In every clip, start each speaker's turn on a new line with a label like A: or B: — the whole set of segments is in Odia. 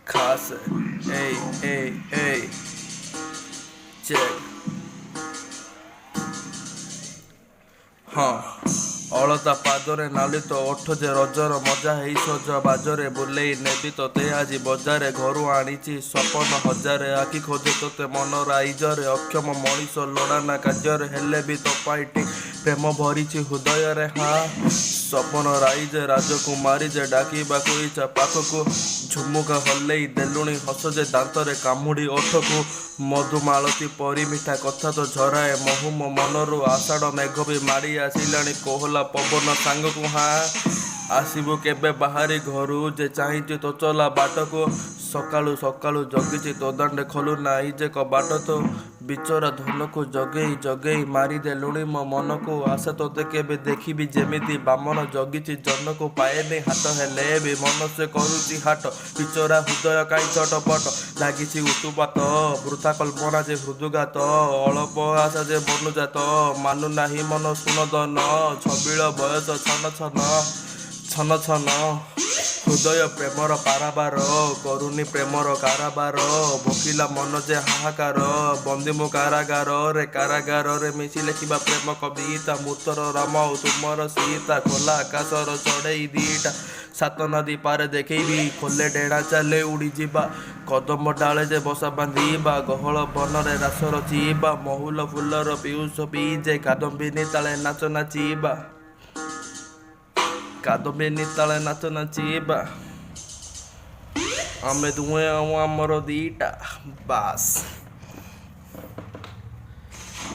A: ଖାସ ଏଇ ଚେକ୍ ହଁ ଅଳତା ପାଦରେ ନାଲି ତ ଓଠ ଯେ ରଜର ମଜା ହେଇ ସଜ ବାଜରେ ବୁଲେଇ ନେବି ତୋତେ ଆଜି ବଜାରେ ଘରୁ ଆଣିଛି ସପନ ହଜାରେ ଆଖି ଖୋଜେ ତୋତେ ମନ ରାଇଜରେ ଅକ୍ଷମ ମଣିଷ ଲୋଡ଼ା ନା କାର୍ଯ୍ୟରେ ହେଲେ ବି ତୋ ପାଇଁ ପ୍ରେମ ଭରିଛି ହୃଦୟରେ ସପନ ରାଇଜେ ରାଜକୁମାରୀ ଯେ ଡାକିବାକୁ ଇଚ୍ଛା ପାଖକୁ ଝୁମୁକା ହଲେଇ ଦେଲୁଣି ହସ ଯେ ଦାନ୍ତରେ କାମୁଡ଼ି ଓଠକୁ ମଧୁମାଳତୀ ପରି ମିଠା କଥା ତ ଝରାଏ ମହୁ ମୋ ମନରୁ ଆଷାଢ଼ ମେଘ ବି ମାଡ଼ି ଆସିଲାଣି କୋହଲା ପବନ ସାଙ୍ଗକୁ ଆସିବୁ କେବେ ବାହାରି ଘରୁ ଯେ ଚାହିଁଛି ତୋ ଚଲା ବାଟକୁ ସକାଳୁ ସକାଳୁ ଜଗିଛି ତୋ ଦାଣ୍ଡେ ଖୋଲୁ ନାହିଁ ଯେ କବାଟ ତୋ ବିଚରା ଧନକୁ ଜଗେଇ ମାରିଦେଲୁଣି ମୋ ମନକୁ ଆଶା ତୋତେ କେବେ ଦେଖିବି ଯେମିତି ବାମନ ଜଗିଛି ଜହ୍ନକୁ ପାଏନି ହାତ ହେଲେ ବି ମନ ସେ କରୁଛି ହାଟ ବିଚରା ହୃଦୟ କାହିଁ ଛଟପଟ ଲାଗିଛି ଉତୁପାତ ବୃଥା କଳ୍ପନା ଯେ ହୃଦୁଘାତ ଅଳପ ଆଶା ଯେ ମନୁଜାତ ମାନୁନାହିଁ ମନ ଶୂନଦନ ଛବିଳ ବୟସ ଛନ ଛନ ହୃଦୟ ପ୍ରେମର ପାରାବାର କରୁନି ପ୍ରେମର କାରାବାର ଭୋକିଲା ମନ ଯେ ହାହାକାର ବନ୍ଦୀ ମୁଁ କାରାଗାରରେ ମିଶି ଲେଖିବା ପ୍ରେମ କବିତା ମୂର୍ତ୍ତର ରାମ ତୁମର ସୀତା ଖୋଲା ଆକାଶର ଚଢ଼େଇ ଦିଟା ସାତ ନଦୀ ପାରେ ଦେଖେଇବି ଖୋଲେ ଡେଣା ଚାଲେ ଉଡ଼ିଯିବା କଦମ ଡାଳେ ଯେ ବସା ବାନ୍ଧିବା ଗହଳ ବନରେ ରାସ ରଚିବା ମହୁଲ ଫୁଲର ପିଉସ ପିଇଯେ କାଦମ୍ବିନୀ ତାଳେ ନାଚ ନାଚିବା ଆମେ ଦୁହେଁ ଆଉ ଆମର ଦିଟା ବାସ୍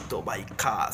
A: ତୋ ଭାଇ ଖାସ୍।